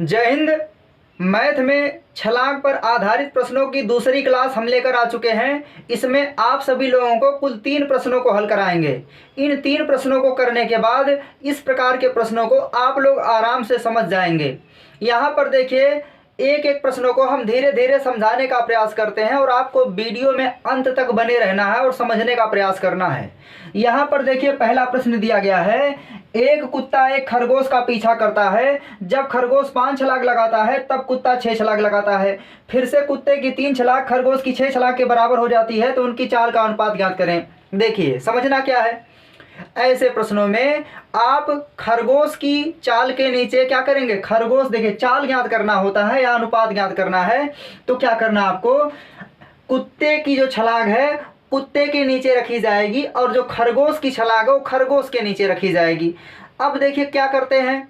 जय हिंद। मैथ में छलांग पर आधारित प्रश्नों की दूसरी क्लास हम लेकर आ चुके हैं। इसमें आप सभी लोगों को कुल 3 प्रश्नों को हल कराएंगे। इन 3 प्रश्नों को करने के बाद इस प्रकार के प्रश्नों को आप लोग आराम से समझ जाएंगे। यहाँ पर देखिए, एक एक प्रश्नों को हम धीरे धीरे समझाने का प्रयास करते हैं और आपको वीडियो में अंत तक बने रहना है और समझने का प्रयास करना है। यहाँ पर देखिए, पहला प्रश्न दिया गया है, एक कुत्ता एक खरगोश का पीछा करता है। जब खरगोश 5 छलांग लगाता है तब कुत्ता 6 छलांग लगाता है। फिर से कुत्ते की 3 छलांग खरगोश की 6 छलांग के बराबर हो जाती है, तो उनकी चाल का अनुपात ज्ञात करें। देखिए, समझना क्या है, ऐसे प्रश्नों में आप खरगोश की चाल के नीचे क्या करेंगे, खरगोश देखिए चाल ज्ञात करना होता है या अनुपात ज्ञात करना है, तो क्या करना आपको, कुत्ते की जो छलांग है कुत्ते के नीचे रखी जाएगी और जो खरगोश की छलांग है वो खरगोश के नीचे रखी जाएगी। अब देखिए क्या करते हैं,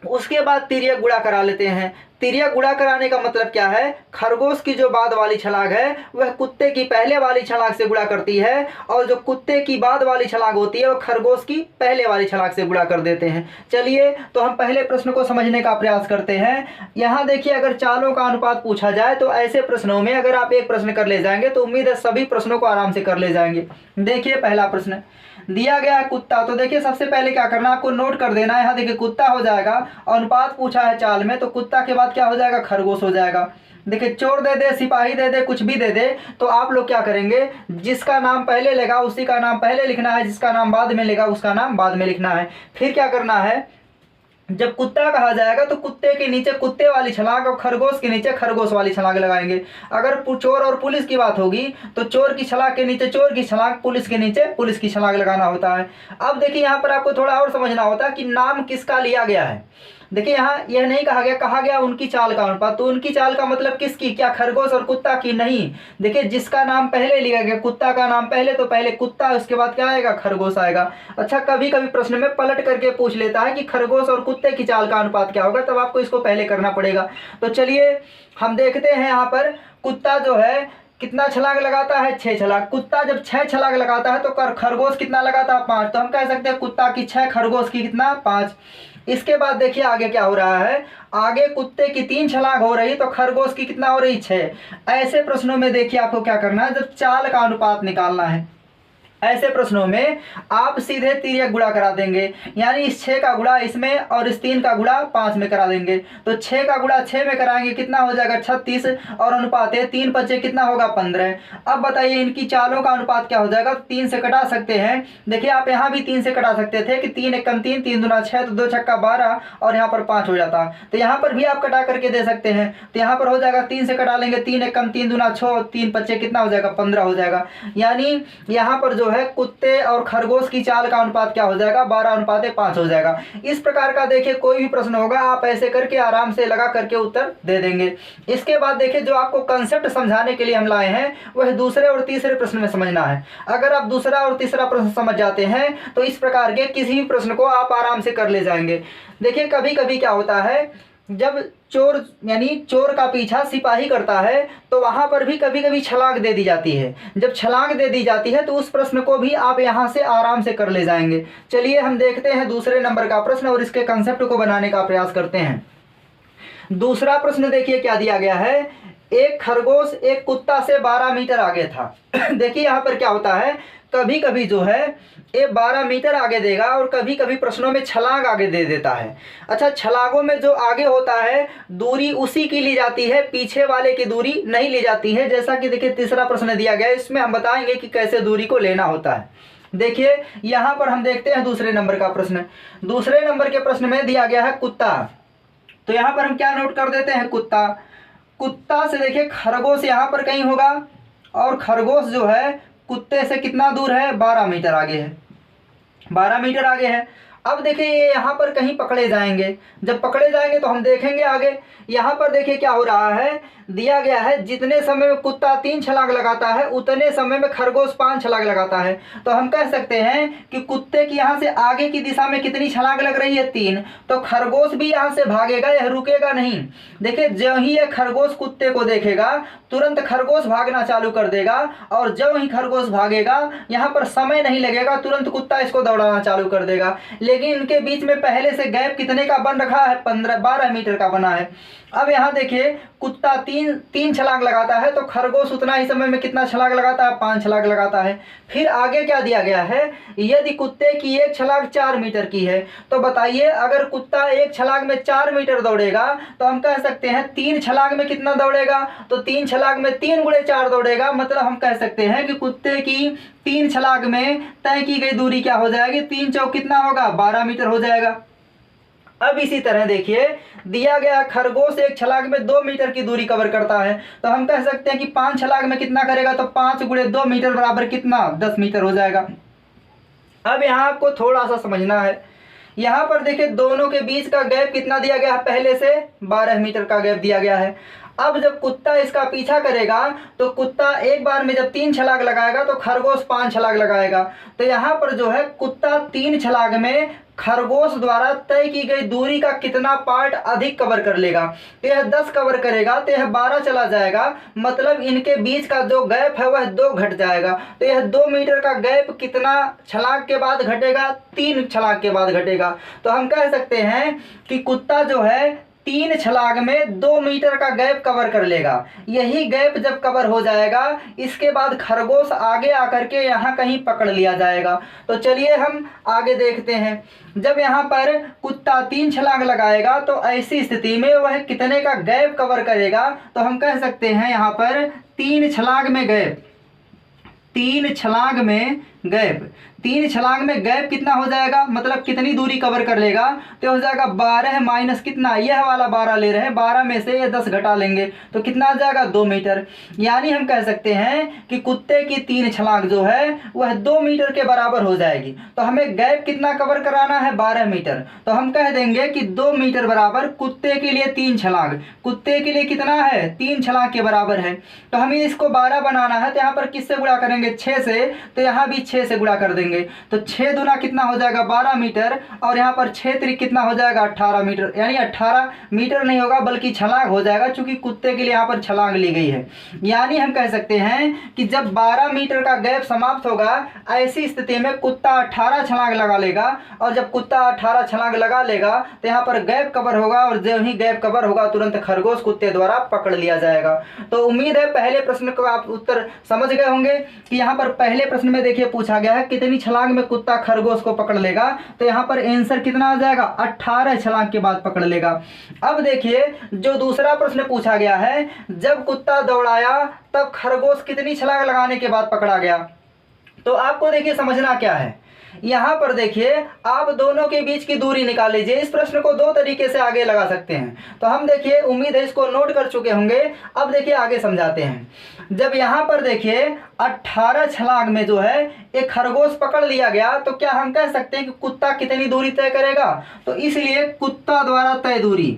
उसके बाद तिर्यक गुणा करा लेते हैं। तिर्यक गुणा कराने का मतलब क्या है, खरगोश की जो बाद वाली छलांग है वह कुत्ते की पहले वाली छलांग से गुणा करती है और जो कुत्ते की बाद वाली छलांग होती है वह खरगोश की पहले वाली छलांग से गुणा कर देते हैं। चलिए, तो हम पहले प्रश्न को समझने का प्रयास करते हैं। यहाँ देखिए, अगर चालों का अनुपात पूछा जाए तो ऐसे प्रश्नों में अगर आप एक प्रश्न कर ले जाएंगे तो उम्मीद है सभी प्रश्नों को आराम से कर ले जाएंगे। देखिए, पहला प्रश्न दिया गया है कुत्ता, तो देखिए सबसे पहले क्या करना है, आपको नोट कर देना है। यहाँ देखिए कुत्ता हो जाएगा, अनुपात पूछा है चाल में, तो कुत्ता के बाद क्या हो जाएगा, खरगोश हो जाएगा। देखिए, चोर दे दे, सिपाही दे दे, कुछ भी दे दे, तो आप लोग क्या करेंगे, जिसका नाम पहले लेगा उसी का नाम पहले लिखना है, जिसका नाम बाद में लेगा उसका नाम बाद में लिखना है। फिर क्या करना है, जब कुत्ता कहा जाएगा तो कुत्ते के नीचे कुत्ते वाली छलांग और खरगोश के नीचे खरगोश वाली छलांग लगाएंगे। अगर चोर और पुलिस की बात होगी तो चोर की छलांग के नीचे चोर की छलांग, पुलिस के नीचे पुलिस की छलांग लगाना होता है। अब देखिए, यहाँ पर आपको थोड़ा और समझना होता है कि नाम किसका लिया गया है। देखिए, यहाँ यह नहीं कहा गया उनकी चाल का अनुपात, तो उनकी चाल का मतलब किसकी, क्या खरगोश और कुत्ता की, नहीं। देखिए, जिसका नाम पहले लिया गया, कुत्ता का नाम पहले, तो पहले कुत्ता, उसके बाद क्या आएगा, खरगोश आएगा। अच्छा, कभी कभी प्रश्न में पलट करके पूछ लेता है कि खरगोश और कुत्ते की चाल का अनुपात क्या होगा, तब आपको इसको पहले करना पड़ेगा। तो चलिए हम देखते हैं, यहाँ पर कुत्ता जो है कितना छलांग लगाता है, 6 छलांग। कुत्ता जब 6 छलांग लगाता है तो खरगोश कितना लगाता है, 5। तो हम कह सकते हैं कुत्ता की 6, खरगोश की कितना, 5। इसके बाद देखिए आगे क्या हो रहा है, आगे कुत्ते की 3 छलांग हो रही तो खरगोश की कितना हो रही, 6। ऐसे प्रश्नों में देखिए आपको क्या करना है, जब चाल का अनुपात निकालना है, ऐसे प्रश्नों में आप सीधे तिर्यक गुणा करा देंगे, यानी इस 6 का गुणा इसमें और इस 3 का गुणा 5 में करा देंगे। तो 6 का गुणा 6 में कराएंगे, कितना हो जाएगा, 36, और अनुपात है 3 5 कितना होगा, 15। अब बताइए इनकी चालों का अनुपात क्या हो जाएगा, 3 से कटा सकते हैं। देखिए, आप यहाँ भी 3 से कटा सकते थे कि 3 एकम 3, 3 दूना 6, तो 2 छक्का 12 और यहाँ पर 5 हो जाता। तो यहाँ पर भी आप कटा करके दे सकते हैं, तो यहाँ पर हो जाएगा 3 से कटा लेंगे, 3 एकम 3 दूना 6, 3 5 कितना हो जाएगा, 15 हो जाएगा। यानी यहाँ पर जो है कुत्ते और खरगोश की चाल का अनुपात क्या हो जाएगा, 12:5 हो जाएगा। इस प्रकार का देखिए कोई भी प्रश्न होगा आप ऐसे करके आराम से लगा करके उत्तर दे देंगे। इसके बाद देखिए, जो आपको कंसेप्ट समझाने के लिए हम लाए हैं वह दूसरे और तीसरे प्रश्न में समझना है। अगर आप दूसरा और तीसरा प्रश्न समझ जाते हैं तो इस प्रकार के किसी भी प्रश्न को आप आराम से कर ले जाएंगे। देखिए, कभी कभी क्या होता है, जब चोर यानी चोर का पीछा सिपाही करता है तो वहां पर भी कभी कभी छलांग दे दी जाती है। जब छलांग दे दी जाती है तो उस प्रश्न को भी आप यहां से आराम से कर ले जाएंगे। चलिए हम देखते हैं दूसरे नंबर का प्रश्न और इसके कंसेप्ट को बनाने का प्रयास करते हैं। दूसरा प्रश्न देखिए क्या दिया गया है, एक खरगोश एक कुत्ता से 12 मीटर आगे था। देखिए यहाँ पर क्या होता है, कभी कभी जो है ये 12 मीटर आगे देगा और कभी कभी प्रश्नों में छलांग आगे दे देता है। अच्छा, छलांगों में जो आगे होता है दूरी उसी की ली जाती है, पीछे वाले की दूरी नहीं ली जाती है। जैसा कि देखिए तीसरा प्रश्न दिया गया है, इसमें हम बताएंगे कि कैसे दूरी को लेना होता है। देखिए यहाँ पर हम देखते हैं दूसरे नंबर का प्रश्न। दूसरे नंबर के प्रश्न में दिया गया है कुत्ता, तो यहाँ पर हम क्या नोट कर देते हैं, कुत्ता। कुत्ता से देखिए खरगोश यहाँ पर कहीं होगा और खरगोश जो है कुत्ते से कितना दूर है, 12 मीटर आगे है, 12 मीटर आगे है। अब देखिए ये यहाँ पर कहीं पकड़े जाएंगे, जब पकड़े जाएंगे तो हम देखेंगे आगे। यहाँ पर देखिए क्या हो रहा है, दिया गया है जितने समय में कुत्ता 3 छलांग लगाता है उतने समय में खरगोश 5 छलांग लगाता है। तो हम कह सकते हैं कि कुत्ते की यहाँ से आगे की दिशा में कितनी छलांग लग रही है, 3। तो खरगोश भी यहाँ से भागेगा, यह रुकेगा नहीं। देखिए, जो ही ये खरगोश कुत्ते को देखेगा तुरंत खरगोश भागना चालू कर देगा, और जो ही खरगोश भागेगा यहाँ पर समय नहीं लगेगा, तुरंत कुत्ता इसको दौड़ाना चालू कर देगा। लेकिन इनके बीच में पहले से गैप कितने का बन रखा है, 12 मीटर का बना है। अब यहाँ देखिए कुत्ता तीन छलांग लगाता है तो खरगोश उतना ही समय में कितना छलांग लगाता है, 5 छलांग लगाता है। फिर आगे क्या दिया गया है, यदि कुत्ते की एक छलांग 4 मीटर की है तो बताइए अगर कुत्ता एक छलांग में 4 मीटर दौड़ेगा तो हम कह सकते हैं 3 छलांग में कितना दौड़ेगा, तो 3 छलांग में 3 गुणे 4 दौड़ेगा। मतलब हम कह सकते हैं कि कुत्ते की 3 छलांग में तय की गई दूरी क्या हो जाएगी, 3 चौक कितना होगा, 12 मीटर हो जाएगा। अब इसी तरह देखिए दिया गया खरगोश एक छलांग में 2 मीटर की दूरी कवर करता है तो हम कह सकते हैं कि 5 छलांग में कितना करेगा, तो 5 गुणे 2 मीटर बराबर कितना, 10 मीटर हो जाएगा। अब यहाँ आपको थोड़ा सा समझना है, यहाँ पर देखिए दोनों के बीच का गैप कितना दिया गया है, पहले से 12 मीटर का गैप दिया गया है। अब जब कुत्ता इसका पीछा करेगा तो कुत्ता एक बार में जब 3 छलांग लगाएगा तो खरगोश 5 छलांग लगाएगा। तो यहाँ पर जो है कुत्ता 3 छलांग में खरगोश द्वारा तय की गई दूरी का कितना पार्ट अधिक कवर कर लेगा, तो यह 10 कवर करेगा तो यह 12 चला जाएगा। मतलब इनके बीच का जो गैप है वह 2 घट जाएगा। तो यह 2 मीटर का गैप कितना छलांग के बाद घटेगा, 3 छलांग के बाद घटेगा। तो हम कह सकते हैं कि कुत्ता जो है 3 छलांग में 2 मीटर का गैप कवर कर लेगा। यही गैप जब कवर हो जाएगा इसके बाद खरगोश आगे आकर के यहाँ कहीं पकड़ लिया जाएगा। तो चलिए हम आगे देखते हैं। जब यहाँ पर कुत्ता 3 छलांग लगाएगा तो ऐसी स्थिति में वह कितने का गैप कवर करेगा, तो हम कह सकते हैं यहाँ पर 3 छलांग में गैप, 3 छलांग में गैप, 3 छलांग में गैप कितना हो जाएगा, मतलब कितनी दूरी कवर कर लेगा, तो हो जाएगा 12 माइनस कितना, यह वाला 12 ले रहे हैं, 12 में से ये 10 घटा लेंगे तो कितना आ जाएगा, 2 मीटर। यानी हम कह सकते हैं कि कुत्ते की 3 छलांग जो है वह 2 मीटर के बराबर हो जाएगी। तो हमें गैप कितना कवर कराना है, 12 मीटर। तो हम कह देंगे कि 2 मीटर बराबर कुत्ते के लिए 3 छलांग, कुत्ते के लिए कितना है, 3 छलांग के बराबर है। तो हमें इसको 12 बनाना है तो यहाँ पर किससे गुणा करेंगे, 6 से, तो यहाँ भी 6 से गुणा कर देंगे। तो 6 दूना कितना हो जाएगा, 12 मीटर, और यहाँ पर 6 त्रिक कितना हो जाएगा, 18 मीटर। यानी 18 मीटर नहीं होगा बल्कि छलांग हो जाएगा, क्योंकि कुत्ते के लिए यहाँ पर छलांग ली गई है। यानी हम कह सकते हैं कि जब 12 मीटर का गैप समाप्त होगा ऐसी स्थिति में कुत्ता 18 छलांग लगा लेगा, और जब कुत्ता 18 छलांग लगा लेगा तो यहाँ पर गैप कवर होगा, और जब ही गैप कवर होगा तुरंत खरगोश कुत्ते द्वारा पकड़ लिया जाएगा। तो उम्मीद है पहले प्रश्न का आप उत्तर समझ गए होंगे कि यहाँ पर पहले प्रश्न में देखिए पूछा गया है कितनी छलांग में कुत्ता खरगोश को पकड़ लेगा, तो यहाँ पर आंसर कितना आ जाएगा, 18 छलांग के बाद पकड़ लेगा। अब देखिए जो दूसरा प्रश्न पूछा गया है, जब कुत्ता दौड़ाया तब खरगोश कितनी छलांग लगाने के बाद पकड़ा गया। तो आपको देखिए समझना क्या है, यहाँ पर देखिए आप दोनों के बीच की दूरी निकाल लीजिए। इस प्रश्न को 2 तरीके से आगे लगा सकते हैं। तो हम देखिए उम्मीद है इसको नोट कर चुके होंगे। अब देखिए आगे समझाते हैं। जब यहाँ पर देखिए 18 छलांग में जो है एक खरगोश पकड़ लिया गया तो क्या हम कह सकते हैं कि कुत्ता कितनी दूरी तय करेगा, तो इसलिए कुत्ता द्वारा तय दूरी,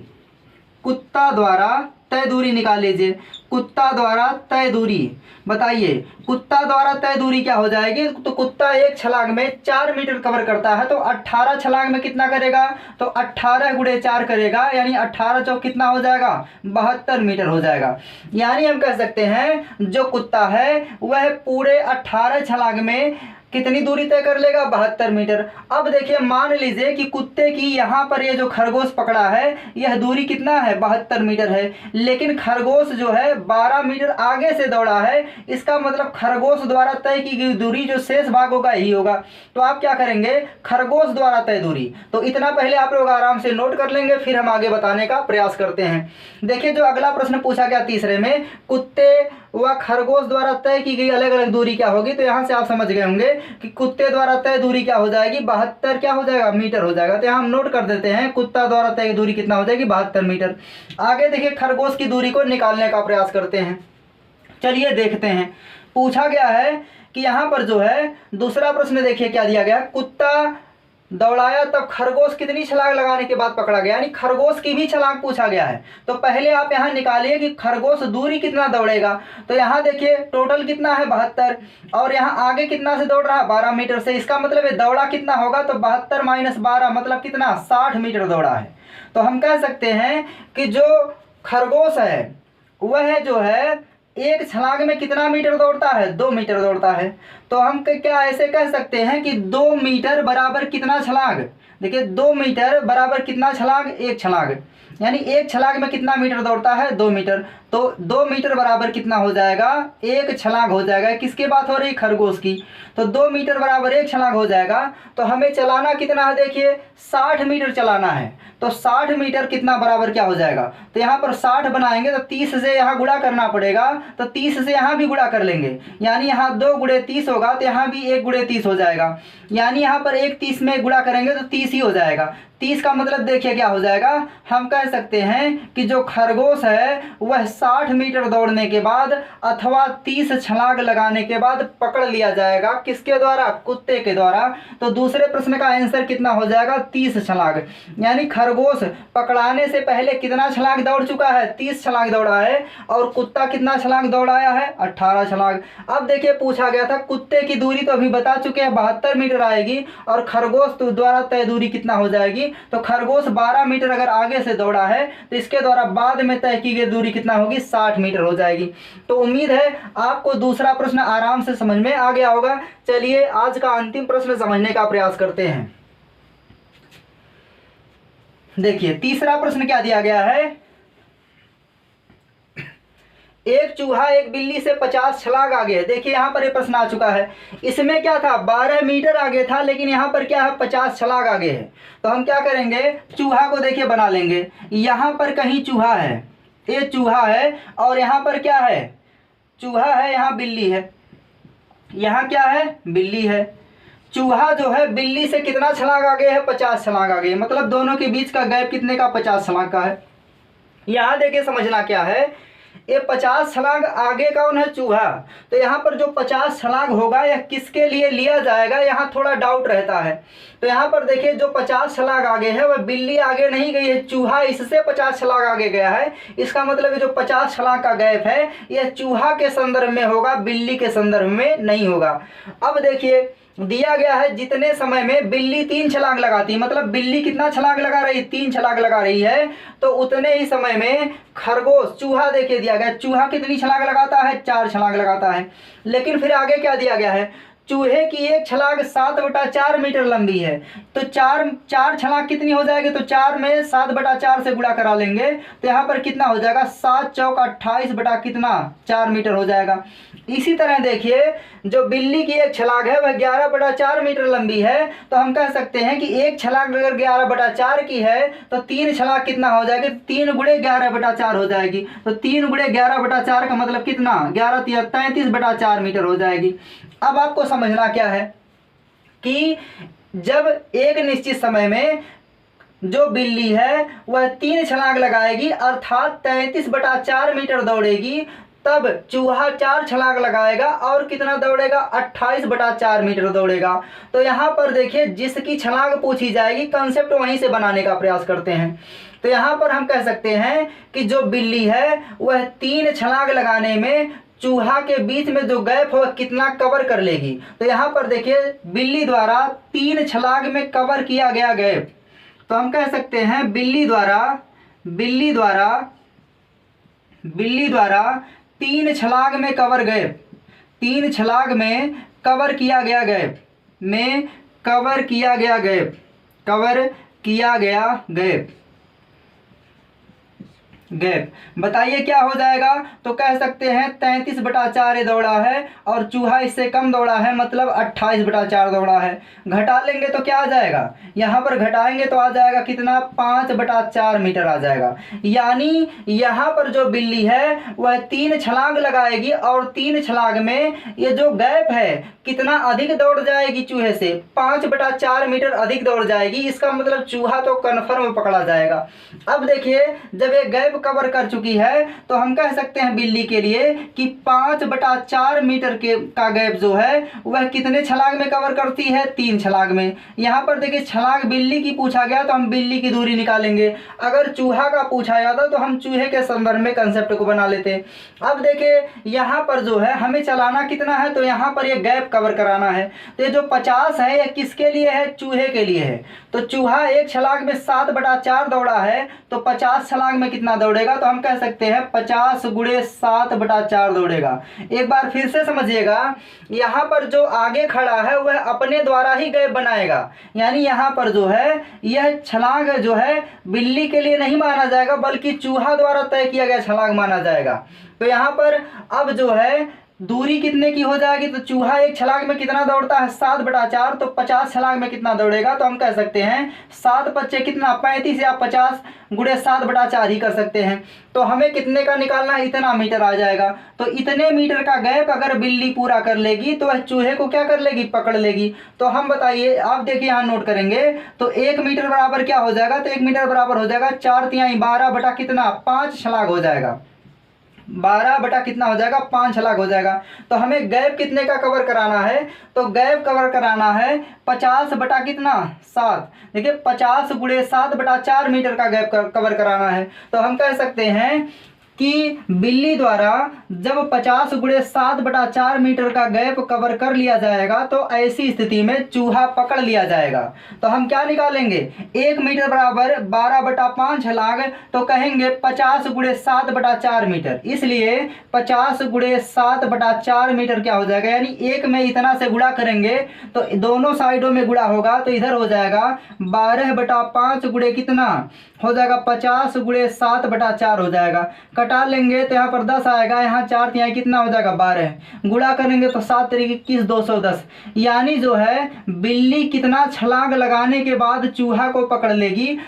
कुत्ता द्वारा तय दूरी निकाल लीजिए। कुत्ता द्वारा तय दूरी, बताइए कुत्ता द्वारा तय दूरी क्या हो जाएगी, तो कुत्ता एक छलांग में 4 मीटर कवर करता है, तो 18 छलांग में कितना करेगा, तो 18 गुणे 4 करेगा, यानी 18 चौक कितना हो जाएगा, 72 मीटर हो जाएगा। यानी हम कह सकते हैं जो कुत्ता है वह पूरे 18 छलांग में कितनी दूरी तय कर लेगा, 72 मीटर। अब देखिए मान लीजिए कि कुत्ते की यहाँ पर ये जो खरगोश पकड़ा है यह दूरी कितना है, 72 मीटर है, लेकिन खरगोश जो है 12 मीटर आगे से दौड़ा है। इसका मतलब खरगोश द्वारा तय की गई दूरी जो शेष भाग होगा ही होगा। तो आप क्या करेंगे, खरगोश द्वारा तय दूरी, तो इतना पहले आप लोग आराम से नोट कर लेंगे, फिर हम आगे बताने का प्रयास करते हैं। देखिए जो अगला प्रश्न पूछा गया तीसरे में, कुत्ते व खरगोश द्वारा तय की गई अलग अलग दूरी क्या होगी, तो यहाँ से आप समझ गए होंगे कि कुत्ते द्वारा तय दूरी क्या हो जाएगी, 72 क्या हो जाएगा, मीटर हो जाएगा। तो यहाँ हम नोट कर देते हैं कुत्ता द्वारा तय दूरी कितना हो जाएगी, 72 मीटर। आगे देखिए खरगोश की दूरी को निकालने का प्रयास करते हैं। चलिए देखते हैं। पूछा गया है कि यहाँ पर जो है दूसरा प्रश्न देखिए क्या दिया गया, कुत्ता दौड़ाया तब खरगोश कितनी छलांग लगाने के बाद पकड़ा गया, यानी खरगोश की भी छलांग पूछा गया है। तो पहले आप यहाँ निकालिए कि खरगोश दूरी कितना दौड़ेगा। तो यहाँ देखिए टोटल कितना है, 72, और यहाँ आगे कितना से दौड़ रहा है, 12 मीटर से। इसका मतलब है दौड़ा कितना होगा, तो 72 माइनस 12 मतलब कितना, 60 मीटर दौड़ा है। तो हम कह सकते हैं कि जो खरगोश है वह जो है एक छलांग में कितना मीटर दौड़ता है, 2 मीटर दौड़ता है। तो हम क्या ऐसे कह सकते हैं कि 2 मीटर बराबर कितना छलांग, देखिए 2 मीटर बराबर कितना छलांग, 1 छलांग, यानी 1 छलांग में कितना मीटर दौड़ता है, 2 मीटर। तो 2 मीटर बराबर कितना हो जाएगा, 1 छलांग हो जाएगा। किसकी बात हो रही, खरगोश की। तो 2 मीटर बराबर 1 छलांग हो जाएगा। तो हमें चलाना कितना है, देखिए 60 मीटर चलाना है। तो 60 मीटर कितना बराबर क्या हो जाएगा, तो यहाँ पर 60 बनाएंगे तो 30 से यहाँ गुणा करना पड़ेगा, तो 30 से यहाँ भी गुणा कर लेंगे, यानी यहाँ 2 गुणे 30 होगा, तो यहाँ भी 1 गुणे 30 हो जाएगा, यानी यहाँ पर 1 30 में गुणा करेंगे तो 30 ही हो जाएगा। 30 का मतलब देखिए क्या हो जाएगा, हम कह सकते हैं कि जो खरगोश है वह 60 मीटर दौड़ने के बाद अथवा 30 छलांग लगाने के बाद पकड़ लिया जाएगा। किसके द्वारा, कुत्ते के द्वारा। तो दूसरे प्रश्न का आंसर कितना हो जाएगा, 30 छलांग, यानी खरगोश पकड़ाने से पहले कितना छलांग दौड़ चुका है, 30 छलांग दौड़ा है, और कुत्ता कितना छलांग दौड़ाया है, 18 छलांग। अब देखिए पूछा गया था कुत्ते की दूरी तो अभी बता चुके हैं 72 मीटर आएगी, और खरगोश द्वारा तय दूरी कितना हो जाएगी, तो खरगोश 12 मीटर अगर आगे से दौड़ा है तो इसके द्वारा बाद में तय की गई दूरी कितना होगी, 60 मीटर हो जाएगी। तो उम्मीद है आपको दूसरा प्रश्न आराम से समझ में आ गया होगा। चलिए आज का अंतिम प्रश्न समझने का प्रयास करते हैं। देखिए तीसरा प्रश्न क्या दिया गया है, एक चूहा एक बिल्ली से 50 छलांग आगे है। देखिए यहाँ पर ये प्रश्न आ चुका है, इसमें क्या था 12 मीटर आगे था, लेकिन यहाँ पर क्या है 50 छलांग आगे है। तो हम क्या करेंगे, चूहा को देखिए बना लेंगे, यहाँ पर कहीं चूहा है, ये चूहा है, और यहाँ पर क्या है, चूहा है, यहाँ बिल्ली है, यहाँ क्या है, बिल्ली है। चूहा जो है बिल्ली से कितना छलांग आगे है, 50 छलांग आगे, मतलब दोनों के बीच का गैप कितने का, 50 छलांग का है। यहाँ देखिए समझना क्या है, ये 50 छलांग आगे कौन है, चूहा। तो यहाँ पर जो 50 छलांग होगा यह किसके लिए लिया जाएगा, यहाँ थोड़ा डाउट रहता है। तो यहाँ पर देखिए जो 50 छलांग आगे है वह बिल्ली आगे नहीं गई है, चूहा इससे 50 छलांग आगे गया है। इसका मतलब ये जो 50 छलांग का गैप है यह चूहा के संदर्भ में होगा, बिल्ली के संदर्भ में नहीं होगा। अब देखिए दिया गया है जितने समय में बिल्ली 3 छलांग लगाती है, मतलब बिल्ली कितना छलांग लगा रही, 3 छलांग लगा रही है, तो उतने ही समय में खरगोश, चूहा देखिए दिया गया, चूहा कितनी छलांग लगाता है, 4 छलांग लगाता है। लेकिन फिर आगे क्या दिया गया है, चूहे की एक छलांग 7/4 मीटर लंबी है, तो चार छलांग कितनी हो जाएगी, तो 4 में 7/4 से गुणा करा लेंगे, तो यहाँ पर कितना हो जाएगा, 7 चौक 28 बटा कितना, 4 मीटर हो जाएगा। इसी तरह देखिए जो बिल्ली की एक छलांग है वह 11/4 मीटर लंबी है, तो हम कह सकते हैं कि एक छलांग अगर 11/4 की है तो 3 छलांग कितना हो जाएगी, 3 गुणे 11/4 हो जाएगी। तो 3 गुणे 11/4 का मतलब कितना, 11 33/4 मीटर हो जाएगी। अब आपको समझना क्या है कि जब एक निश्चित समय में जो बिल्ली है वह 3 छलांग लगाएगी अर्थात 33/4 मीटर दौड़ेगी, तब चूहा 4 छलांग लगाएगा और कितना दौड़ेगा, 28/4 मीटर दौड़ेगा। तो यहाँ पर देखिए जिसकी छलांग पूछी जाएगी कंसेप्ट वहीं से बनाने का प्रयास करते हैं। तो यहाँ पर हम कह सकते हैं कि जो बिल्ली है वह 3 छलांग लगाने में चूहा के बीच में जो गैप हो कितना कवर कर लेगी। तो यहाँ पर देखिए बिल्ली द्वारा 3 छलांग में कवर किया गया गैप, तो हम कह सकते हैं बिल्ली द्वारा 3 छलांग में कवर गैप, 3 छलांग में कवर किया गया गैप, कवर किया गया गैप बताइए क्या हो जाएगा। तो कह सकते हैं 33/4 दौड़ा है और चूहा इससे कम दौड़ा है, मतलब 28/4 दौड़ा है। घटा लेंगे तो क्या आ जाएगा, यहाँ पर घटाएंगे तो आ जाएगा कितना, 5/4 मीटर आ जाएगा। यानी यहाँ पर जो बिल्ली है वह 3 छलांग लगाएगी और 3 छलांग में ये जो गैप है कितना अधिक दौड़ जाएगी, चूहे से 5/4 मीटर अधिक दौड़ जाएगी। इसका मतलब चूहा तो कन्फर्म पकड़ा जाएगा। अब देखिए जब ये गैप कवर कर चुकी है तो हम कह सकते हैं बिल्ली के लिए कि 5/4 मीटर का गैप जो है वह कितने छलांग में कवर करती है, 3 छलांग में। यहाँ पर देखिए छलांग बिल्ली की पूछा गया तो हम बिल्ली की दूरी निकालेंगे, अगर चूहा का पूछा जाता तो हम चूहे के संदर्भ में कंसेप्ट को बना लेते। अब देखिए यहाँ पर जो है हमें चलाना कितना है, तो यहाँ पर यह गैप कवर कराना है। तो ये जो 50 है यह किसके लिए है, चूहे के लिए है। तो चूहा एक छलांग में 7/4 दौड़ा है, तो 50 छलांग में कितना दौड़ेगा, तो हम कह सकते हैं 50 गुणे 7/4 दौड़ेगा। एक बार फिर से समझिएगा, यहाँ पर जो आगे खड़ा है वह अपने द्वारा ही गैप बनाएगा, यानी यहाँ पर जो है यह छलांग जो है बिल्ली के लिए नहीं माना जाएगा बल्कि चूहा द्वारा तय किया गया छलांग माना जाएगा। तो यहाँ पर अब जो है दूरी कितने की हो जाएगी, तो चूहा एक छलांग में कितना दौड़ता है 7/4, तो 50 छलांग में कितना दौड़ेगा, तो हम कह सकते हैं 7 पच्चे कितना 35 या 50 गुणे 7/4 ही कर सकते हैं। तो हमें कितने का निकालना है, इतना मीटर आ जाएगा। तो इतने मीटर का गैप अगर बिल्ली पूरा कर लेगी तो वह चूहे को क्या कर लेगी, पकड़ लेगी। तो हम बताइए, आप देखिए यहाँ नोट करेंगे तो 1 मीटर बराबर क्या हो जाएगा, तो 1 मीटर बराबर हो जाएगा 4/3 12 बटा कितना 5 छलांग हो जाएगा। 12 बटा कितना हो जाएगा 5 छलांग हो जाएगा। तो हमें गैप कितने का कवर कराना है, तो गैप कवर कराना है 50 बटा कितना 7। देखिए 50 गुणे 7/4 मीटर का गैप कवर कराना है। तो हम कह सकते हैं कि बिल्ली द्वारा जब 50 गुणे 7/4 मीटर का गैप कवर कर लिया जाएगा तो ऐसी स्थिति में चूहा पकड़ लिया जाएगा। तो हम क्या निकालेंगे, 1 मीटर बराबर 12/5 छलांग, तो कहेंगे 50 गुणे 7/4 मीटर, इसलिए 50 गुणे 7/4 मीटर क्या हो जाएगा, यानी 1 में इतना से गुणा करेंगे तो दोनों साइडों में गुणा होगा, तो इधर हो जाएगा 12/5 गुणे कितना हो जाएगा 50 गुणे 7/4 हो जाएगा। कटा लेंगे तो यहाँ पर 10 आएगा, यहाँ 4 कितना हो जाएगा 12, गुणा करेंगे तो 7 तरीके 21 210, यानी जो है बिल्ली कितना छलांग लगाने के बाद चूहा को पकड़ लेगी।